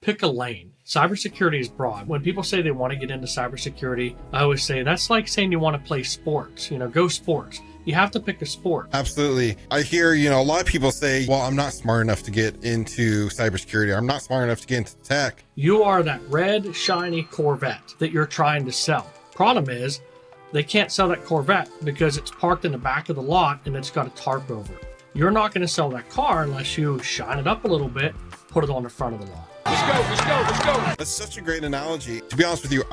pick a lane. Cybersecurity is broad. When people say they want to get into cybersecurity, I always say that's like saying you want to play sports. Go sports. You have to pick a sport. Absolutely. I hear, a lot of people say, well, I'm not smart enough to get into cybersecurity. I'm not smart enough to get into tech. You are that red, shiny Corvette that you're trying to sell. Problem is, they can't sell that Corvette because it's parked in the back of the lot and it's got a tarp over it. You're not going to sell that car unless you shine it up a little bit, put it on the front of the lot. Let's go. That's such a great analogy. To be honest with you,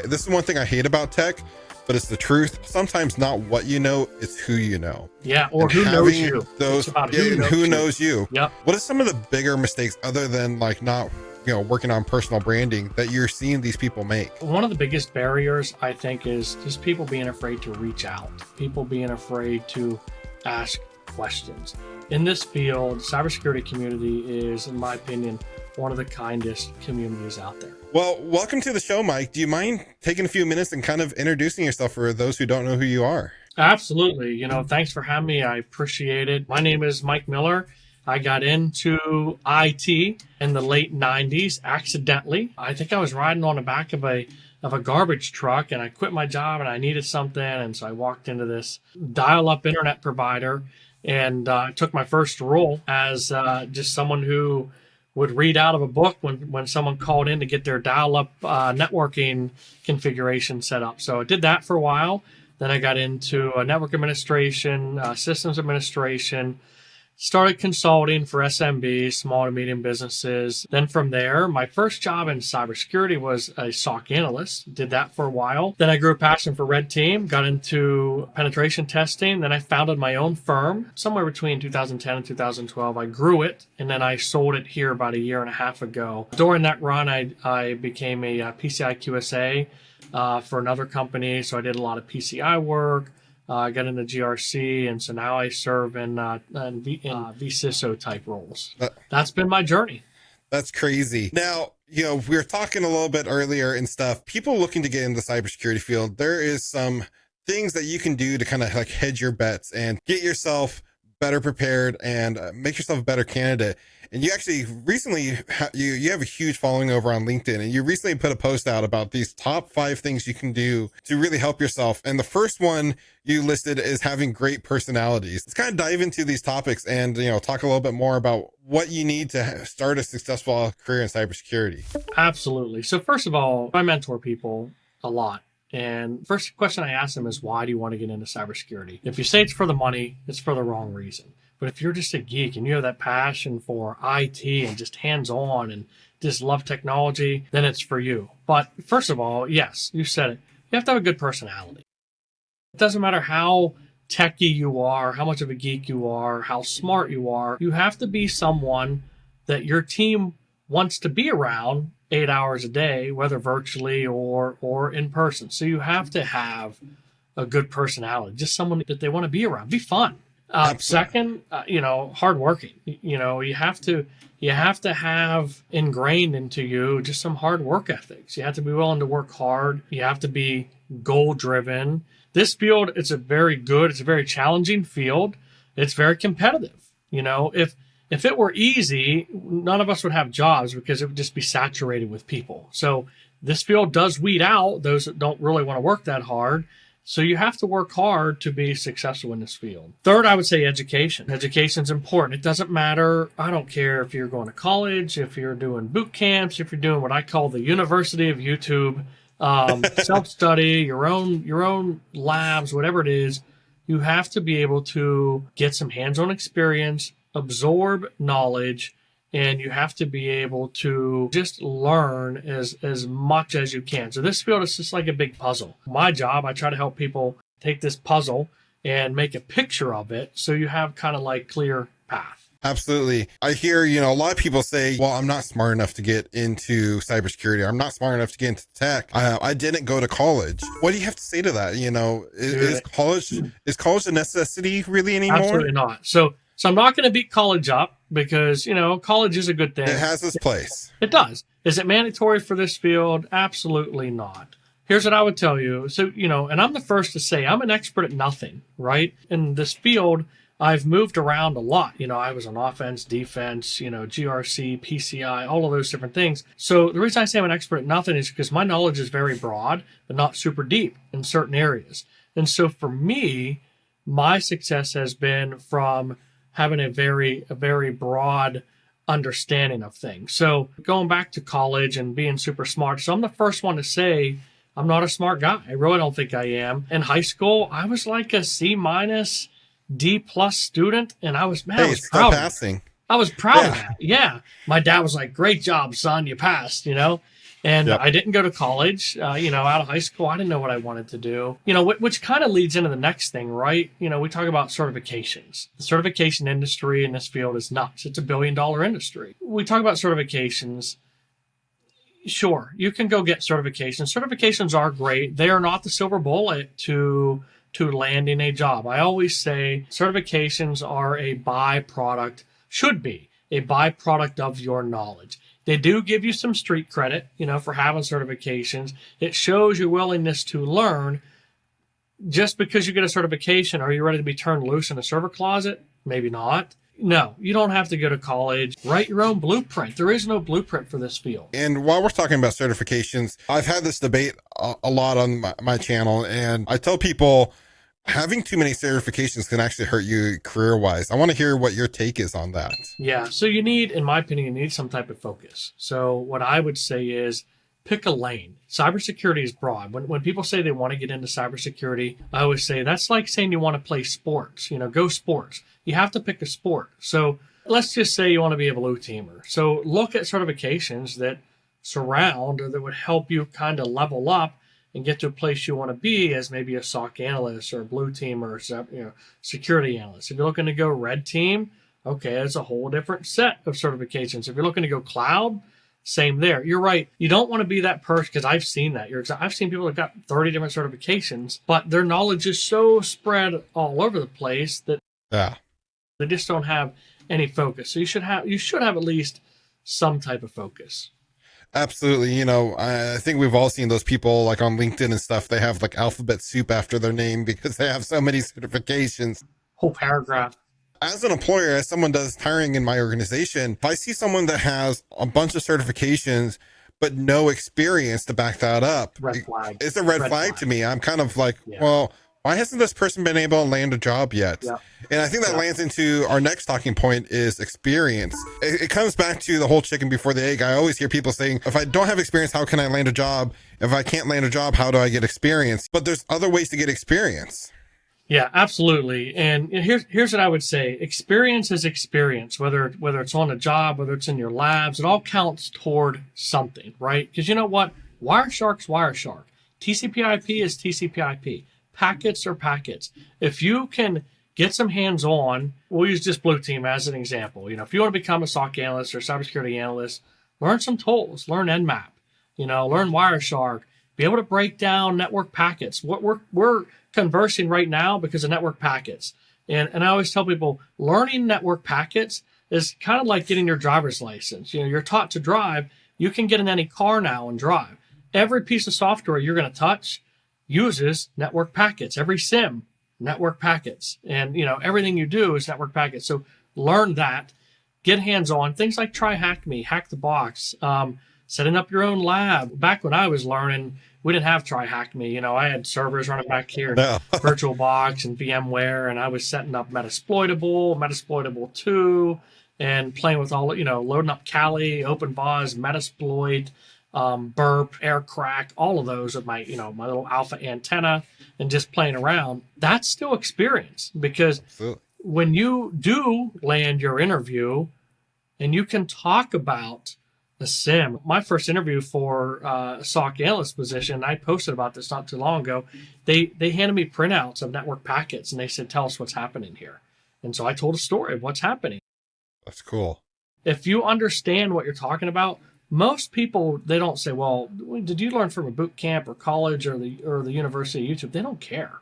this is one thing I hate about tech, but it's the truth. Sometimes not what you know, it's who you know. Yeah, or who knows you. Who knows you. Yep. What are some of the bigger mistakes other than not working on personal branding that you're seeing these people make? One of the biggest barriers, I think, is just people being afraid to reach out. People being afraid to ask questions. In this field, the cybersecurity community is, in my opinion, one of the kindest communities out there. Well, welcome to the show, Mike. Do you mind taking a few minutes and kind of introducing yourself for those who don't know who you are? Absolutely. Thanks for having me. I appreciate it. My name is Mike Miller. I got into IT in the late 90s accidentally. I think I was riding on the back of a garbage truck and I quit my job and I needed something. And so I walked into this dial-up internet provider and took my first role as just someone who would read out of a book when someone called in to get their dial-up networking configuration set up. So I did that for a while. Then I got into network administration, systems administration, started consulting for SMBs, small to medium businesses. Then from there, my first job in cybersecurity was a SOC analyst. Did that for a while. Then I grew a passion for red team, got into penetration testing. Then I founded my own firm somewhere between 2010 and 2012. I grew it, and then I sold it here about a year and a half ago. During that run, I became a PCI QSA for another company. So I did a lot of PCI work. I got into GRC, and so now I serve in vCISO type roles. That's been my journey. That's crazy. Now, we were talking a little bit earlier and stuff. People looking to get into the cybersecurity field, there is some things that you can do to kind of hedge your bets and get yourself better prepared and make yourself a better candidate. And you actually recently, you have a huge following over on LinkedIn, and you recently put a post out about these top 5 things you can do to really help yourself. And the first one you listed is having great personalities. Let's kind of dive into these topics and, talk a little bit more about what you need to start a successful career in cybersecurity. Absolutely. So first of all, I mentor people a lot. And first question I ask them is, why do you want to get into cybersecurity? If you say it's for the money, it's for the wrong reason. But if you're just a geek and you have that passion for IT and just hands-on and just love technology, then it's for you. But first of all, yes, you said it. You have to have a good personality. It doesn't matter how techy you are, how much of a geek you are, how smart you are. You have to be someone that your team wants to be around 8 hours a day, whether virtually or in person. So you have to have a good personality, just someone that they want to be around. Be fun. Second, hardworking. You have to have ingrained into you just some hard work ethics. You have to be willing to work hard. You have to be goal driven. This field, it's a very challenging field. It's very competitive. If it were easy, none of us would have jobs because it would just be saturated with people. So this field does weed out those that don't really want to work that hard. So you have to work hard to be successful in this field. Third, I would say education. Education's important. It doesn't matter. I don't care if you're going to college, if you're doing boot camps, if you're doing what I call the University of YouTube, self-study, your own labs, whatever it is. You have to be able to get some hands-on experience, absorb knowledge, and you have to be able to just learn as much as you can. So this field is just like a big puzzle. My job, I try to help people take this puzzle and make a picture of it so you have kind of like clear path. Absolutely. I hear, a lot of people say, well, I'm not smart enough to get into cybersecurity. I'm not smart enough to get into tech. I didn't go to college. What do you have to say to that? Is college a necessity really anymore? Absolutely not. So I'm not going to beat college up because, college is a good thing. It has its place. It does. Is it mandatory for this field? Absolutely not. Here's what I would tell you. So, and I'm the first to say I'm an expert at nothing, right? In this field, I've moved around a lot. I was on offense, defense, GRC, PCI, all of those different things. So the reason I say I'm an expert at nothing is because my knowledge is very broad, but not super deep in certain areas. And so for me, my success has been from having a very broad understanding of things. So going back to college and being super smart. So I'm the first one to say I'm not a smart guy. I really don't think I am. In high school, I was like a C minus, D plus student, and I was proud. Passing. I was proud of that. Yeah. My dad was like, "Great job, son, you passed," And I didn't go to college, out of high school. I didn't know what I wanted to do, which kind of leads into the next thing, right? We talk about certifications. The certification industry in this field is nuts. It's $1 billion industry. We talk about certifications. Sure, you can go get certifications. Certifications are great. They are not the silver bullet to landing a job. I always say certifications are a byproduct, should be a byproduct of your knowledge. They do give you some street credit, for having certifications. It shows your willingness to learn. Just because you get a certification, are you ready to be turned loose in a server closet? Maybe not. No, you don't have to go to college. Write your own blueprint. There is no blueprint for this field. And while we're talking about certifications, I've had this debate a lot on my channel, and I tell people having too many certifications can actually hurt you career-wise. I want to hear what your take is on that. Yeah, so you need, in my opinion, you need some type of focus. So what I would say is pick a lane. Cybersecurity is broad. When people say they want to get into cybersecurity, I always say that's like saying you want to play sports. Go sports. You have to pick a sport. So let's just say you want to be a blue teamer. So look at certifications that surround or that would help you kind of level up and get to a place you want to be as maybe a SOC analyst or a blue teamer or security analyst. If you're looking to go red team, okay, that's a whole different set of certifications. If you're looking to go cloud, same there. You're right. You don't want to be that person, because I've seen that. I've seen people that got 30 different certifications, but their knowledge is so spread all over the place that they just don't have any focus. So you should have at least some type of focus. Absolutely. I think we've all seen those people like on LinkedIn and stuff. They have like alphabet soup after their name because they have so many certifications. Whole paragraph. As an employer, as someone does hiring in my organization, if I see someone that has a bunch of certifications but no experience to back that up, red flag. It's a red flag to me. I'm kind of like, well, why hasn't this person been able to land a job yet? Yeah. And I think that lands into our next talking point is experience. It comes back to the whole chicken before the egg. I always hear people saying, if I don't have experience, how can I land a job? If I can't land a job, how do I get experience? But there's other ways to get experience. Yeah, absolutely. And here's what I would say. Experience is experience, whether it's on a job, whether it's in your labs, it all counts toward something, right? Because you know what? Wireshark's Wireshark. TCP/IP is TCP/IP. Packets are packets. If you can get some hands-on, we'll use just Blue Team as an example. If you want to become a SOC analyst or cybersecurity analyst, learn some tools, learn Nmap, learn Wireshark, be able to break down network packets. What we're conversing right now because of network packets. And I always tell people learning network packets is kind of like getting your driver's license. You're taught to drive. You can get in any car now and drive. Every piece of software you're going to touch uses network packets. Every SIM, network packets. And, everything you do is network packets. So learn that. Get hands-on. Things like try Hack Me, Hack the Box, setting up your own lab. Back when I was learning, we didn't have Try Hack Me. I had servers running back here, VirtualBox and VMware, and I was setting up Metasploitable 2, and playing with all, loading up Kali, OpenVAS, Metasploit, Burp, Aircrack, all of those with my, my little alpha antenna, and just playing around. That's still experience, because when you do land your interview and you can talk about the SIM. My first interview for a SOC analyst position, I posted about this not too long ago. They handed me printouts of network packets, and they said, "Tell us what's happening here." And so I told a story of what's happening. That's cool. If you understand what you're talking about, most people, they don't say, "Well, did you learn from a boot camp or college or the University of YouTube?" They don't care.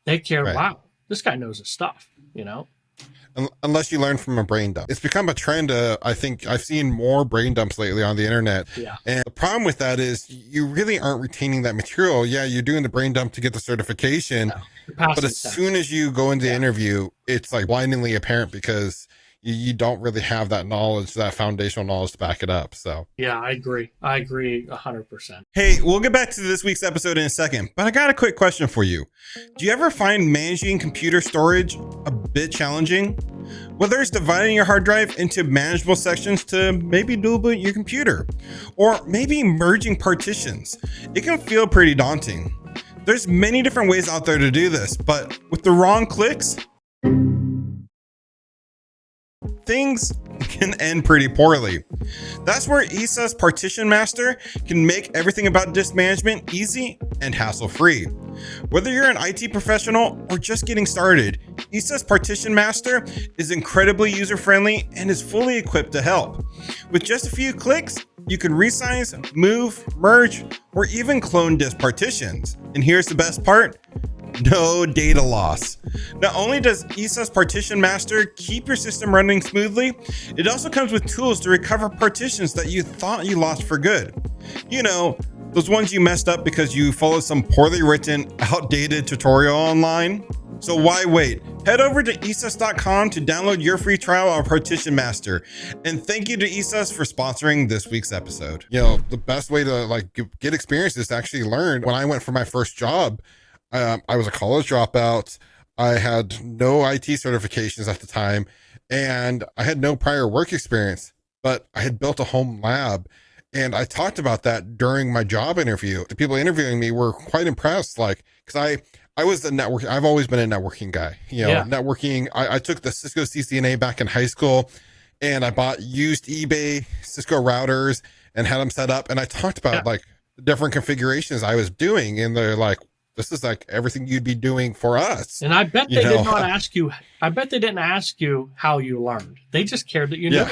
They care, wow, this guy knows his stuff, unless you learn from a brain dump. It's become a trend. I think I've seen more brain dumps lately on the internet. Yeah. And the problem with that is you really aren't retaining that material. Yeah, you're doing the brain dump to get the certification. No. But as soon as you go into the interview, it's like blindingly apparent because you don't really have that knowledge, that foundational knowledge to back it up. So yeah, I agree. I agree 100%. hey, we'll get back to this week's episode in a second, but I got a quick question for you. Do you ever find managing computer storage a bit challenging? Whether it's dividing your hard drive into manageable sections to maybe dual boot your computer, or maybe merging partitions, it can feel pretty daunting. There's many different ways out there to do this, but with the wrong clicks, things can end pretty poorly. That's where EaseUS Partition Master can make everything about disk management easy and hassle-free. Whether you're an IT professional or just getting started, EaseUS Partition Master is incredibly user-friendly and is fully equipped to help. With just a few clicks, you can resize, move, merge, or even clone disk partitions. And here's the best part: no data loss. Not only does EaseUS Partition Master keep your system running smoothly, it also comes with tools to recover partitions that you thought you lost for good. You know, those ones you messed up because you followed some poorly written, outdated tutorial online. So why wait? Head over to EaseUS.com to download your free trial of Partition Master. And thank you to EaseUS for sponsoring this week's episode. You know, the best way to get experience is to actually learn. When I went for my first job, I was a college dropout. I had no IT certifications at the time, and I had no prior work experience, but I had built a home lab. And I talked about that during my job interview. The people interviewing me were quite impressed, because I was the network. I've always been a networking guy. Networking. I took the Cisco CCNA back in high school, and I bought used eBay Cisco routers and had them set up. And I talked about the different configurations I was doing, and they're like, "This is like everything you'd be doing for us." And I bet they did not ask you. I bet they didn't ask you how you learned. They just cared that you knew.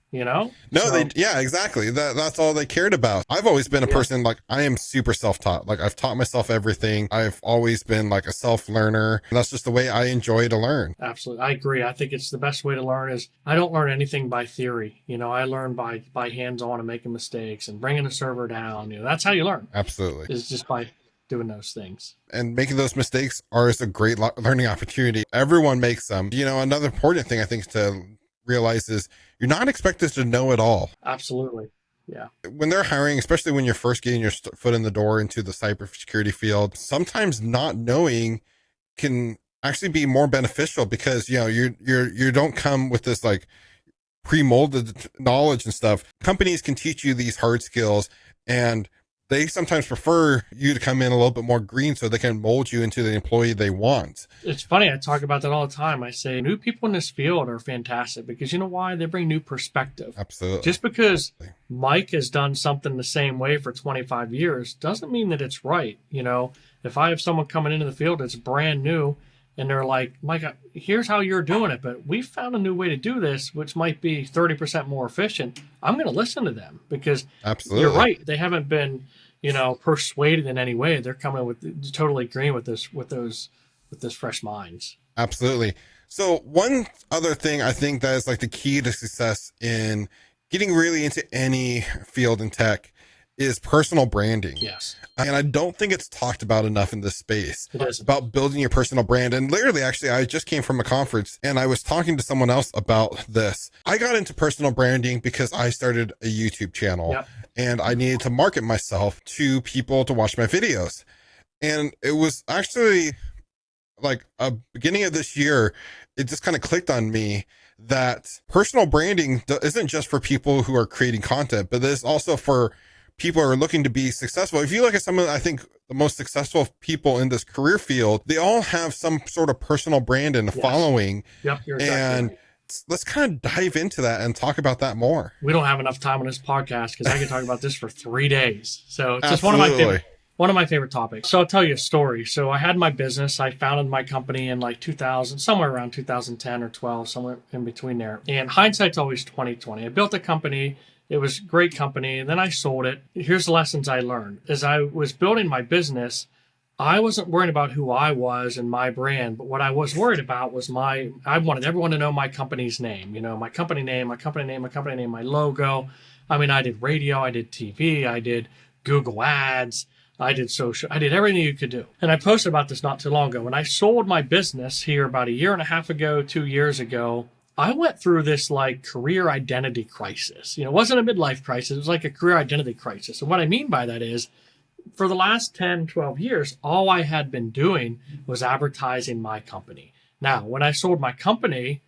You know? No, exactly. That's all they cared about. I've always been a person, I am super self-taught. I've taught myself everything. I've always been a self-learner. That's just the way I enjoy to learn. Absolutely. I agree. I think it's the best way to learn is I don't learn anything by theory. I learn by hands-on and making mistakes and bringing the server down. That's how you learn. Absolutely. Is just by doing those things. And making those mistakes is a great learning opportunity. Everyone makes them. Another important thing I think to realize is you're not expected to know it all. Absolutely. Yeah. When they're hiring, especially when you're first getting your foot in the door into the cybersecurity field, sometimes not knowing can actually be more beneficial because, you don't come with this pre-molded knowledge and stuff. Companies can teach you these hard skills, and they sometimes prefer you to come in a little bit more green so they can mold you into the employee they want. It's funny. I talk about that all the time. I say new people in this field are fantastic because you know why? They bring new perspective. Absolutely. Just because Mike has done something the same way for 25 years doesn't mean that it's right. If I have someone coming into the field that's brand new and they're like, Mike, here's how you're doing it, but we found a new way to do this, which might be 30% more efficient. I'm going to listen to them because Absolutely. You're right. They haven't been, persuaded in any way. They're coming with totally agreeing with this fresh minds. Absolutely. So one other thing I think that is the key to success in getting really into any field in tech is personal branding. Yes. And I don't think it's talked about enough in this space. It is about building your personal brand. And literally, actually, I just came from a conference and I was talking to someone else about this. I got into personal branding because I started a YouTube channel and I needed to market myself to people to watch my videos. And it was actually a beginning of this year, it just kind of clicked on me that personal branding isn't just for people who are creating content, but it's also for people who are looking to be successful. If you look at some of, I think, the most successful people in this career field, they all have some sort of personal brand and a following. Yep, you're exactly and right. Let's kind of dive into that and talk about that more. We don't have enough time on this podcast because I could talk about this for 3 days. So it's just Absolutely. one of my favorite topics. So I'll tell you a story. So I had my business. I founded my company in 2000, somewhere around 2010 or 12, somewhere in between there. And hindsight's always 2020. I built a company. It was a great company. And then I sold it. Here's the lessons I learned. As I was building my business, I wasn't worried about who I was and my brand, but what I was worried about was I wanted everyone to know my company's name, my company name, my logo. I mean, I did radio, I did TV, I did Google ads, I did social, I did everything you could do. And I posted about this not too long ago. When I sold my business here about a year and a half ago, 2 years ago, I went through this like career identity crisis. It wasn't a midlife crisis. It was like a career identity crisis. And what I mean by that is, for the last 10, 12 years, all I had been doing was advertising my company. Now, when I sold my company,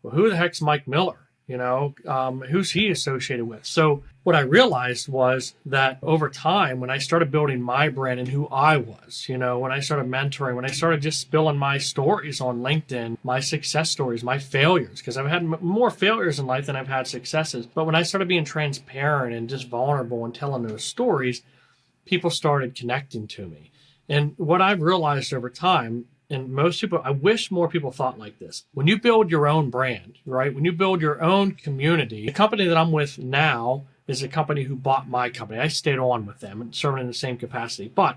well, who the heck's Mike Miller? Who's he associated with? So what I realized was that over time, when I started building my brand and who I was, when I started mentoring, when I started just spilling my stories on LinkedIn, my success stories, my failures, because I've had more failures in life than I've had successes. But when I started being transparent and just vulnerable and telling those stories, people started connecting to me. And what I've realized over time, and most people, I wish more people thought like this. When you build your own brand, right? When you build your own community, the company that I'm with now is a company who bought my company. I stayed on with them and serving in the same capacity. But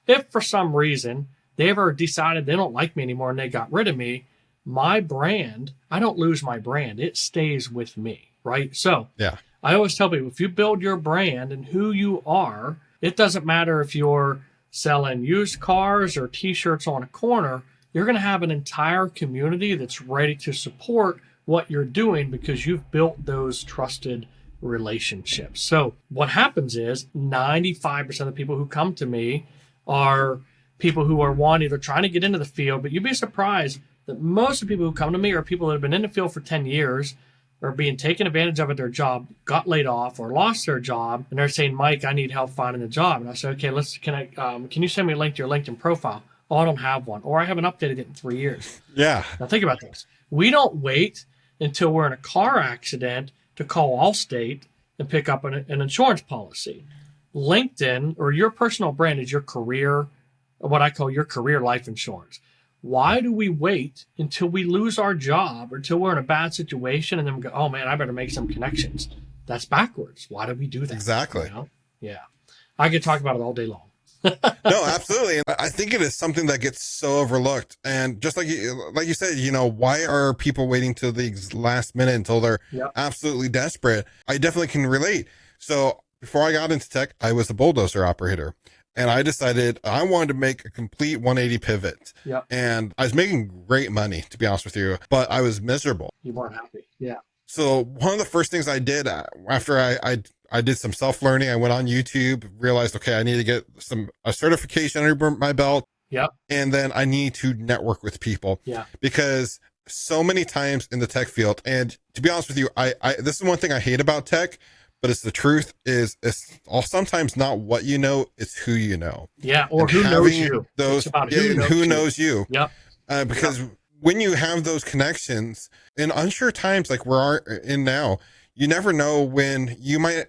if for some reason they ever decided they don't like me anymore and they got rid of me, my brand, I don't lose my brand. It stays with me, right? So Yeah. I always tell people, if you build your brand and who you are, it doesn't matter if you're selling used cars or t-shirts on a corner, you're going to have an entire community that's ready to support what you're doing because you've built those trusted relationships. So what happens is 95% of the people who come to me are people who are either trying to get into the field, but you'd be surprised that most of the people who come to me are people that have been in the field for 10 years, or being taken advantage of at their job, got laid off or lost their job, and they're saying, Mike, I need help finding a job. And I say, okay, can you send me a link to your LinkedIn profile? Oh, I don't have one, or I haven't updated it in 3 years. Yeah. Now think about this. We don't wait until we're in a car accident to call Allstate and pick up an insurance policy. LinkedIn, or your personal brand, is your career, what I call your career life insurance. Why do we wait until we lose our job or until we're in a bad situation and then we go, oh man, I better make some connections? That's backwards. Why do we do that? Exactly. Yeah. I could talk about it all day long. No, absolutely. And I think it is something that gets so overlooked. And just like you said, why are people waiting till the last minute until they're absolutely desperate? I definitely can relate. So before I got into tech, I was a bulldozer operator. And I decided I wanted to make a complete 180 pivot. Yep. And I was making great money, to be honest with you, but I was miserable. You weren't happy. Yeah. So one of the first things I did after I did some self-learning, I went on YouTube, realized, okay, I need to get a certification under my belt. Yep. And then I need to network with people. Yeah. Because so many times in the tech field, and to be honest with you, this is one thing I hate about tech, but it's the truth, is it's sometimes not what you know, it's who you know. Yeah, or who knows you. Who knows you. Yep. Because when you have those connections in unsure times like we're in now, you never know when you might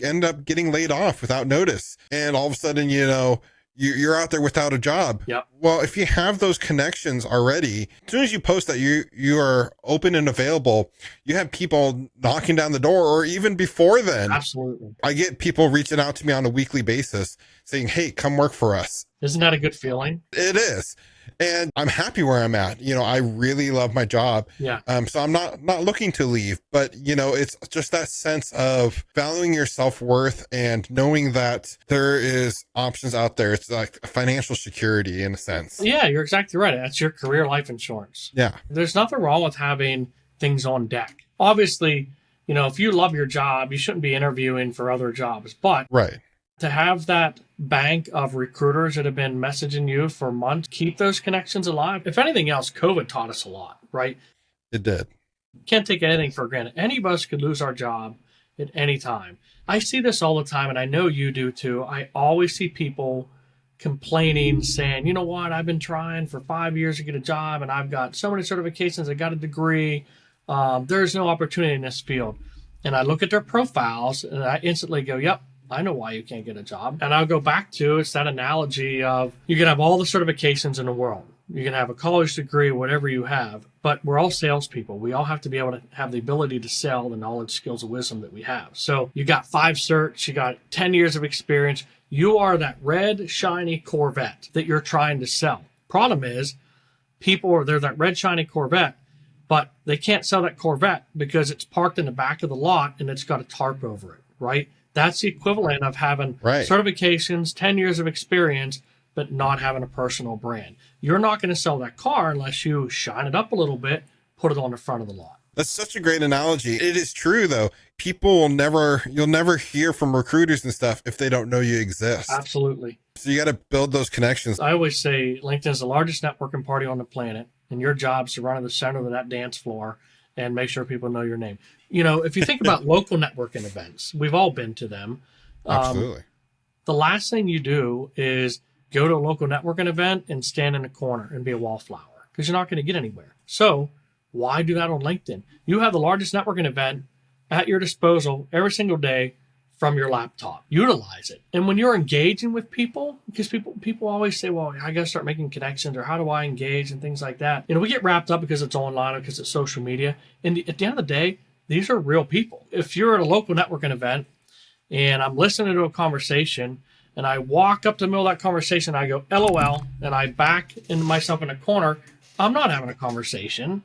end up getting laid off without notice. And all of a sudden, you're out there without a job. Yep. Well, if you have those connections already, as soon as you post that you are open and available, you have people knocking down the door, or even before then. Absolutely. I get people reaching out to me on a weekly basis saying, hey, come work for us. Isn't that a good feeling? It is. And I'm happy where I'm at. I really love my job. Yeah. So I'm not looking to leave, but it's just that sense of valuing your self-worth and knowing that there is options out there. It's like financial security in a sense. Yeah, you're exactly right. That's your career life insurance. Yeah. There's nothing wrong with having things on deck. Obviously, if you love your job, you shouldn't be interviewing for other jobs, but right. To have that bank of recruiters that have been messaging you for months, keep those connections alive. If anything else, COVID taught us a lot, right? It did. Can't take anything for granted. Any of us could lose our job at any time. I see this all the time, and I know you do too. I always see people complaining, saying, you know what, I've been trying for 5 years to get a job, and I've got so many certifications, I got a degree. There's no opportunity in this field. And I look at their profiles, and I instantly go, yep, I know why you can't get a job. And I'll go back to, it's that analogy of you can have all the certifications in the world. You can have a college degree, whatever you have, but we're all salespeople. We all have to be able to have the ability to sell the knowledge, skills, and wisdom that we have. So you got 5 certs, you got 10 years of experience. You are that red, shiny Corvette that you're trying to sell. Problem is, they're that red, shiny Corvette, but they can't sell that Corvette because it's parked in the back of the lot and it's got a tarp over it, right? That's the equivalent of having certifications, 10 years of experience, but not having a personal brand. You're not going to sell that car unless you shine it up a little bit, put it on the front of the lot. That's such a great analogy. It is true though. You'll never hear from recruiters and stuff if they don't know you exist. Absolutely. So you got to build those connections. I always say LinkedIn is the largest networking party on the planet, and your job is to run in the center of that dance floor and make sure people know your name. If you think about local networking events, we've all been to them. Absolutely. The last thing you do is go to a local networking event and stand in a corner and be a wallflower because you're not going to get anywhere. So why do that on LinkedIn? You have the largest networking event at your disposal every single day from your laptop. Utilize it. And when you're engaging with people, because people always say, well, I got to start making connections, or how do I engage and things like that. We get wrapped up because it's online or because it's social media. And at the end of the day, these are real people. If you're at a local networking event and I'm listening to a conversation and I walk up to the middle of that conversation, I go, LOL, and I back into myself in a corner, I'm not having a conversation.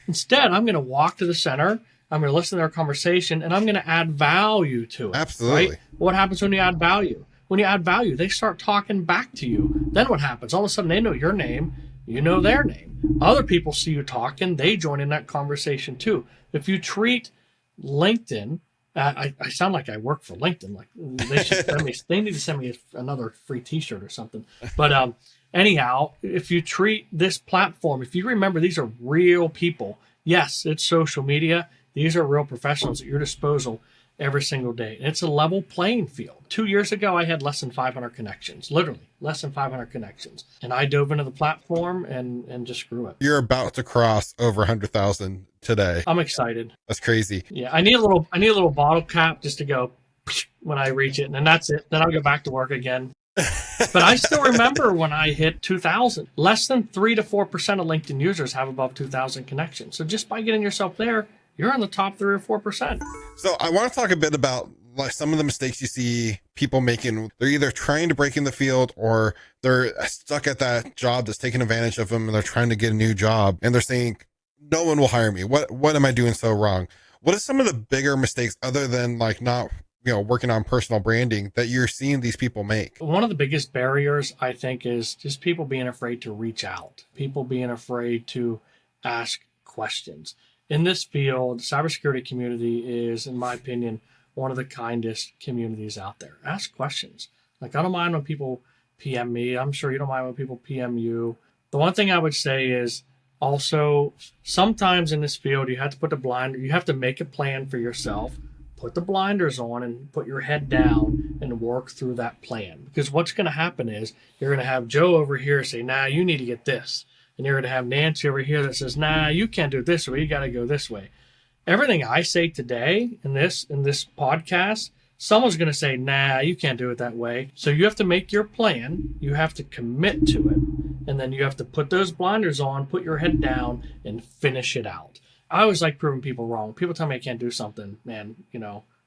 Instead, I'm going to walk to the center, I'm going to listen to their conversation, and I'm going to add value to it. Absolutely. Right? What happens when you add value? When you add value, they start talking back to you. Then what happens? All of a sudden, they know your name, you know their name. Other people see you talking, they join in that conversation too. If you treat LinkedIn, I sound like I work for LinkedIn. Like they need to send me another free T-shirt or something. But anyhow, if you treat this platform, if you remember, these are real people. Yes, it's social media. These are real professionals at your disposal every single day. And it's a level playing field. 2 years ago, I had less than 500 connections, literally less than 500 connections. And I dove into the platform and just grew it. You're about to cross over 100,000 today. I'm excited. That's crazy. Yeah, I need a little bottle cap just to go when I reach it, and then that's it. Then I'll go back to work again. But I still remember when I hit 2,000. Less than 3 to 4% of LinkedIn users have above 2,000 connections. So just by getting yourself there, you're in the top 3 or 4%. So I want to talk a bit about like some of the mistakes you see people making. They're either trying to break in the field or they're stuck at that job that's taking advantage of them, and they're trying to get a new job and they're saying, no one will hire me. What am I doing so wrong? What are some of the bigger mistakes other than like not, working on personal branding that you're seeing these people make? One of the biggest barriers, I think, is just people being afraid to reach out, people being afraid to ask questions. In this field, the cybersecurity community is, in my opinion, one of the kindest communities out there. Ask questions. Like, I don't mind when people PM me. I'm sure you don't mind when people PM you. The one thing I would say is also, sometimes in this field, you have to put the blinder, you have to make a plan for yourself, put the blinders on and put your head down and work through that plan. Because what's going to happen is you're going to have Joe over here say, nah, you need to get this. And you're going to have Nancy over here that says, nah, you can't do it this way. You got to go this way. Everything I say today in this podcast, someone's going to say, nah, you can't do it that way. So you have to make your plan. You have to commit to it. And then you have to put those blinders on, put your head down, and finish it out. I always like proving people wrong. People tell me I can't do something, man,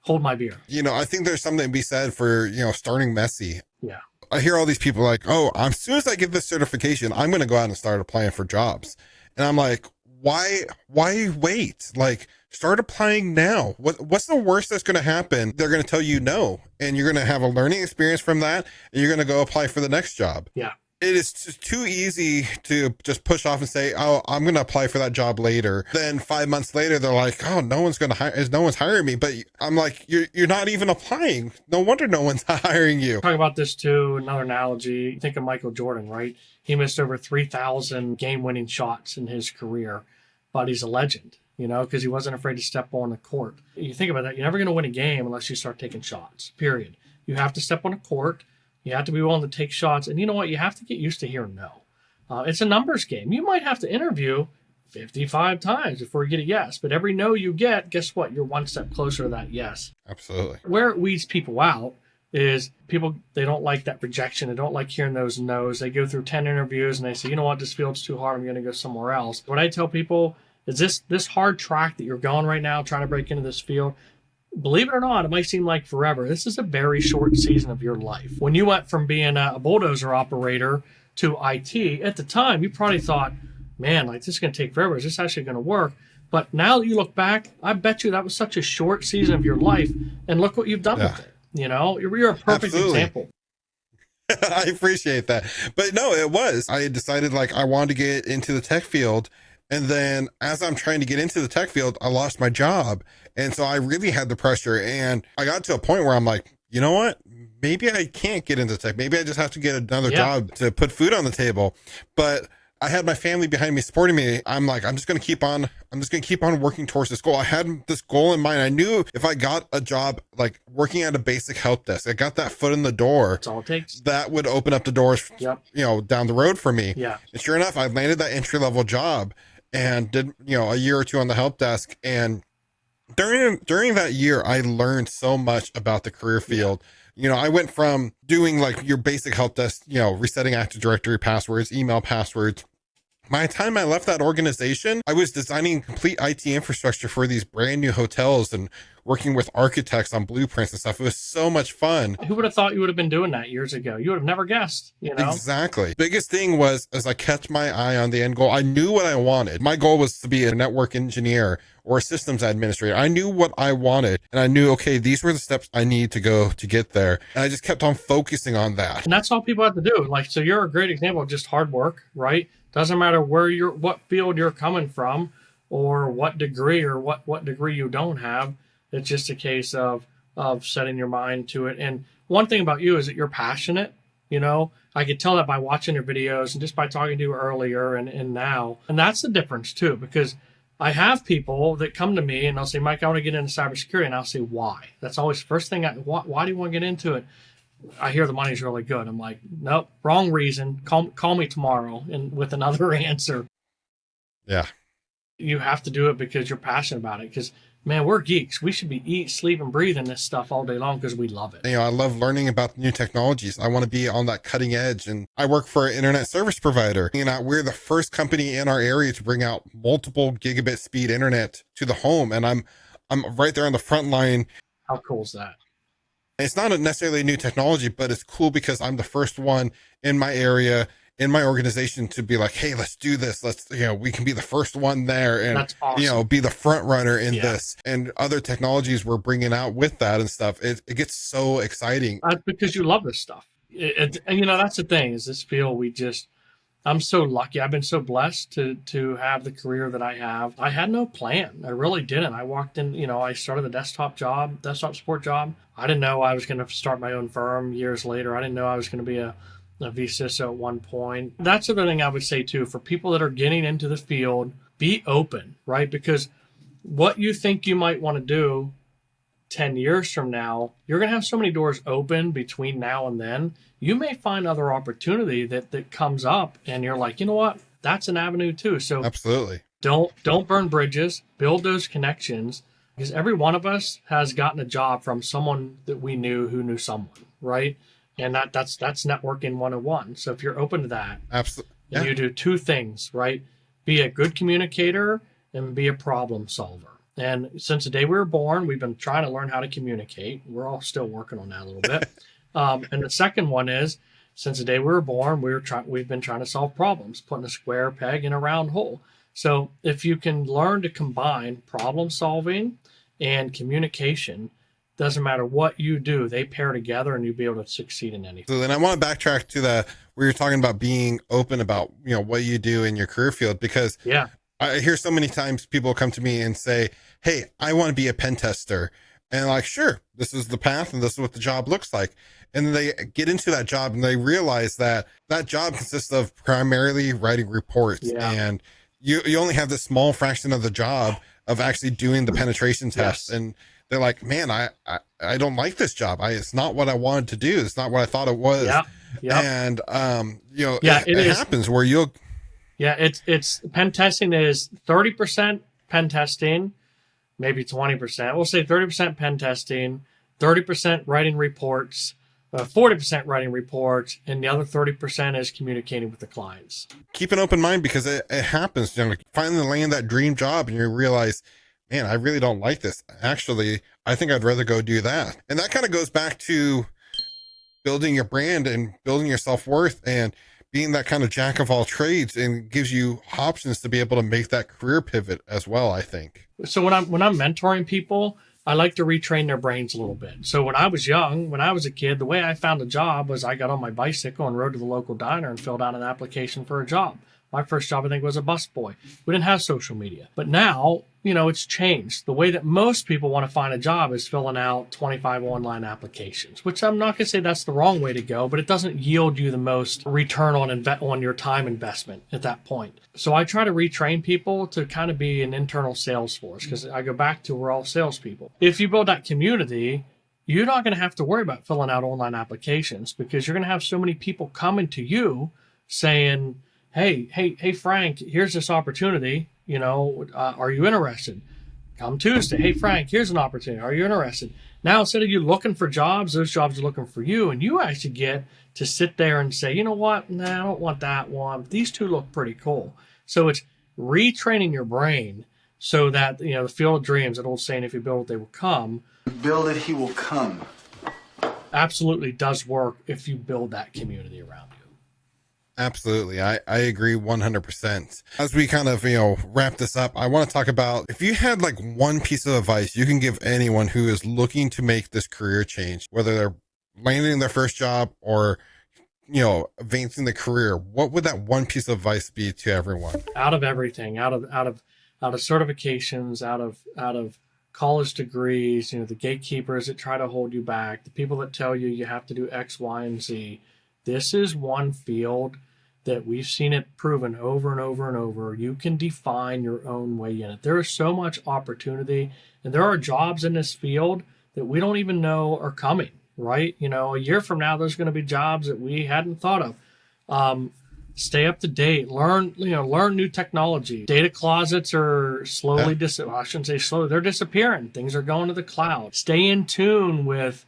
hold my beer. I think there's something to be said for, starting messy. Yeah. I hear all these people like, oh, as soon as I get this certification, I'm going to go out and start applying for jobs. And I'm like, why wait? Like, start applying now. What's the worst that's going to happen? They're going to tell you no, and you're going to have a learning experience from that, and you're going to go apply for the next job. Yeah. It is too easy to just push off and say, oh, I'm going to apply for that job later. Then 5 months later, they're like, oh, no one's hiring me. But I'm like, you're not even applying. No wonder no one's hiring you. Talk about this too. Another analogy. Think of Michael Jordan, right? He missed over 3,000 game-winning shots in his career, but he's a legend, because he wasn't afraid to step on the court. You think about that. You're never going to win a game unless you start taking shots, period. You have to step on a court. You have to be willing to take shots. And you know what? You have to get used to hearing no. It's a numbers game. You might have to interview 55 times before you get a yes. But every no you get, guess what? You're one step closer to that yes. Absolutely. Where it weeds people out is people, they don't like that rejection. They don't like hearing those no's. They go through 10 interviews and they say, you know what, this field's too hard. I'm going to go somewhere else. What I tell people is this hard track that you're going right now, trying to break into this field, believe it or not, it might seem like forever. This is a very short season of your life. When you went from being a bulldozer operator to IT, at the time, you probably thought, man, like this is going to take forever. Is this actually going to work? But now that you look back, I bet you that was such a short season of your life, and look what you've done with it. You know, you're a perfect example. I appreciate that. But no, it was. I had decided like I wanted to get into the tech field. And then as I'm trying to get into the tech field, I lost my job. And so I really had the pressure. And I got to a point where I'm like, you know what? Maybe I can't get into tech. Maybe I just have to get another job to put food on the table. But I had my family behind me supporting me. I'm like, I'm just going to keep on working towards this goal. I had this goal in mind. I knew if I got a job, like working at a basic help desk, I got that foot in the door. That's all it takes. That would open up the doors, you know, down the road for me. Yeah. And sure enough, I landed that entry level job and did, you know, a year or two on the help desk. And during that year, I learned so much about the career field. You know, I went from doing like your basic help desk, you know, resetting Active Directory passwords, email passwords. By the time I left that organization, I was designing complete IT infrastructure for these brand new hotels and working with architects on blueprints and stuff. It was so much fun. Who would have thought you would have been doing that years ago? You would have never guessed, you know? Exactly. Biggest thing was, as I kept my eye on the end goal, I knew what I wanted. My goal was to be a network engineer or a systems administrator. I knew what I wanted, and I knew, okay, these were the steps I need to go to get there. And I just kept on focusing on that. And that's all people have to do. Like, so you're a great example of just hard work, right? Doesn't matter what field you're coming from or what degree or what degree you don't have. It's just a case of setting your mind to it. And one thing about you is that you're passionate. You know, I could tell that by watching your videos and just by talking to you earlier and now. And that's the difference too, because I have people that come to me and they'll say, Mike, I want to get into cybersecurity. And I'll say, why? That's always the first thing. Why do you want to get into it? I hear the money's really good. I'm like, nope, wrong reason. Call me tomorrow and with another answer. Yeah. You have to do it because you're passionate about it. Because, man, we're geeks. We should be eat, sleep, and breathing this stuff all day long because we love it. You know, I love learning about new technologies. I want to be on that cutting edge. And I work for an internet service provider. You know, we're the first company in our area to bring out multiple gigabit speed internet to the home. And I'm right there on the front line. How cool is that? It's not necessarily a new technology, but it's cool because I'm the first one in my area, in my organization to be like, hey, let's do this. Let's, you know, we can be the first one there and, that's awesome. You know, be the front runner in this and other technologies we're bringing out with that and stuff. It gets so exciting. Because you love this stuff. And, you know, that's the thing is this field, I'm so lucky. I've been so blessed to have the career that I have. I had no plan. I really didn't. I walked in, you know, I started the desktop support job. I didn't know I was going to start my own firm years later. I didn't know I was going to be a vCISO at one point. That's the other thing I would say too, for people that are getting into the field, be open, right? Because what you think you might want to do 10 years from now, you're going to have so many doors open between now and then. You may find other opportunity that comes up and you're like, you know what? That's an avenue too. So absolutely don't burn bridges, build those connections, because every one of us has gotten a job from someone that we knew who knew someone, right? And that's networking 101. So if you're open to that, absolutely, and you do two things, right? Be a good communicator and be a problem solver. And since the day we were born, we've been trying to learn how to communicate. We're all still working on that a little bit. And the second one is, since the day we were born, we've been trying to solve problems, putting a square peg in a round hole. So if you can learn to combine problem solving and communication, doesn't matter what you do, they pair together and you'll be able to succeed in anything. So then I want to backtrack to where you're talking about being open about, you know, what you do in your career field, because I hear so many times people come to me and say, hey, I want to be a pen tester. And like, sure, this is the path and this is what the job looks like. And then they get into that job and they realize that job consists of primarily writing reports. And you only have this small fraction of the job of actually doing the penetration tests. And they're like, man, I don't like this job. It's not what I wanted to do. It's not what I thought it was. And, you know, it happens where you'll. It's pen testing is 30% pen testing, maybe 20%. We'll say 30% pen testing, 30% writing reports, 40% writing reports, and the other 30% is communicating with the clients. Keep an open mind because it happens. Like finally land that dream job and you realize, man, I really don't like this. Actually, I think I'd rather go do that. And that kind of goes back to building your brand and building your self-worth and being that kind of jack of all trades, and gives you options to be able to make that career pivot as well, I think. So when I'm mentoring people, I like to retrain their brains a little bit. So when I was young, when I was a kid, the way I found a job was I got on my bicycle and rode to the local diner and filled out an application for a job. My first job, I think, was a busboy. We didn't have social media. But now, it's changed. The way that most people want to find a job is filling out 25 online applications, which I'm not going to say that's the wrong way to go, but it doesn't yield you the most return on your time investment at that point. So I try to retrain people to kind of be an internal sales force, because I go back to we're all salespeople. If you build that community, you're not going to have to worry about filling out online applications, because you're going to have so many people coming to you saying, hey, Frank, here's this opportunity. Are you interested? Come Tuesday. Hey, Frank, here's an opportunity. Are you interested? Now, instead of you looking for jobs, those jobs are looking for you. And you actually get to sit there and say, you know what? Nah, I don't want that one. These two look pretty cool. So it's retraining your brain so that, the field of dreams, that old saying, if you build it, they will come. Build it, he will come. Absolutely does work if you build that community around you. Absolutely. I agree 100%. As we kind of, wrap this up, I want to talk about, if you had like one piece of advice you can give anyone who is looking to make this career change, whether they're landing their first job or, advancing the career, what would that one piece of advice be to everyone? Out of everything, out of certifications, out of college degrees, the gatekeepers that try to hold you back, the people that tell you you have to do X, Y, and Z. This is one field that we've seen it proven over and over and over. You can define your own way in it. There is so much opportunity, and there are jobs in this field that we don't even know are coming, right? A year from now, there's going to be jobs that we hadn't thought of. Stay up to date, learn new technology. Data closets are slowly, I shouldn't say slowly, they're disappearing. Things are going to the cloud. Stay in tune with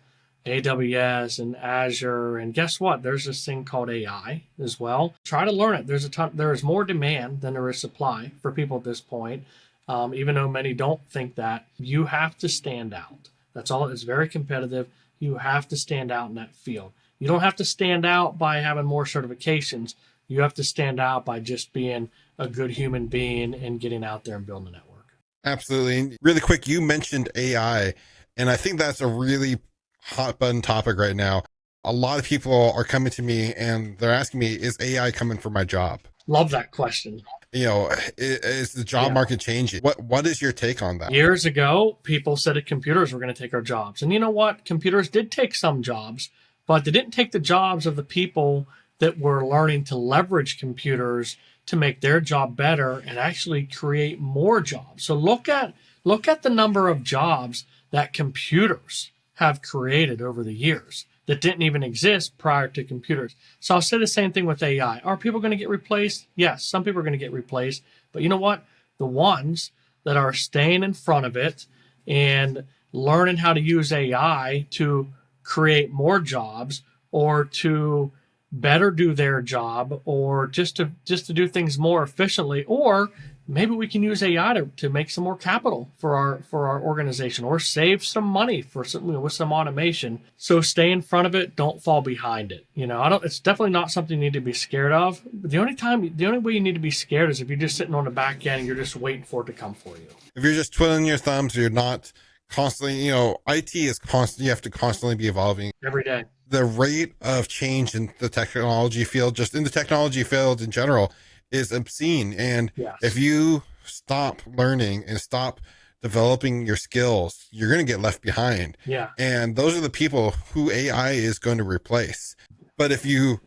AWS and Azure, and guess what? There's this thing called AI as well. Try to learn it. There is more demand than there is supply for people at this point. Even though many don't think that, you have to stand out. That's all. It's very competitive. You have to stand out in that field. You don't have to stand out by having more certifications. You have to stand out by just being a good human being and getting out there and building a network. Absolutely. And really quick, you mentioned AI, and I think that's a really hot button topic right now. A lot of people are coming to me and they're asking me, is AI coming for my job? Love that question. Is the job market changing? What is your take on that? Years ago, people said that computers were going to take our jobs. And you know what? Computers did take some jobs, but they didn't take the jobs of the people that were learning to leverage computers to make their job better and actually create more jobs. So look at the number of jobs that computers have created over the years that didn't even exist prior to computers. So I'll say the same thing with AI. Are people going to get replaced? Yes, some people are going to get replaced. But you know what? The ones that are staying in front of it and learning how to use AI to create more jobs, or to better do their job, or just to do things more efficiently, or maybe we can use AI to make some more capital for our organization, or save some money for with some automation. So stay in front of it. Don't fall behind it. It's definitely not something you need to be scared of. But the only way you need to be scared is if you're just sitting on the back end and you're just waiting for it to come for you. If you're just twiddling your thumbs, you're not constantly, IT is constant. You have to constantly be evolving every day. The rate of change in the technology field, just in the technology field in general, is obscene. And if you stop learning and stop developing your skills, you're going to get left behind. Yeah. And those are the people who AI is going to replace. But if you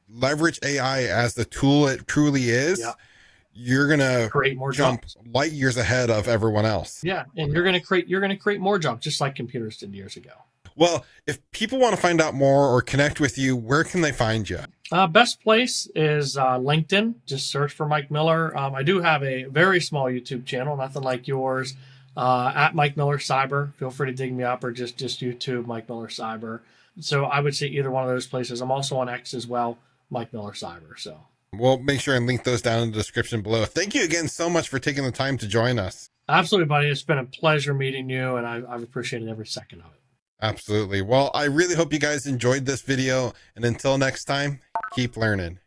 leverage AI as the tool it truly is, you're going to create more jump jobs, light years ahead of everyone else. Yeah. And you're going to create more jobs, just like computers did years ago. Well, if people want to find out more or connect with you, where can they find you? Best place is LinkedIn. Just search for Mike Miller. I do have a very small YouTube channel, nothing like yours, at Mike Miller Cyber. Feel free to dig me up, or just YouTube Mike Miller Cyber. So I would say either one of those places. I'm also on X as well, Mike Miller Cyber. So we'll make sure and link those down in the description below. Thank you again so much for taking the time to join us. absolutely, buddy. It's been a pleasure meeting you, and I've appreciated every second of it. Absolutely. Well, I really hope you guys enjoyed this video, and until next time, keep learning.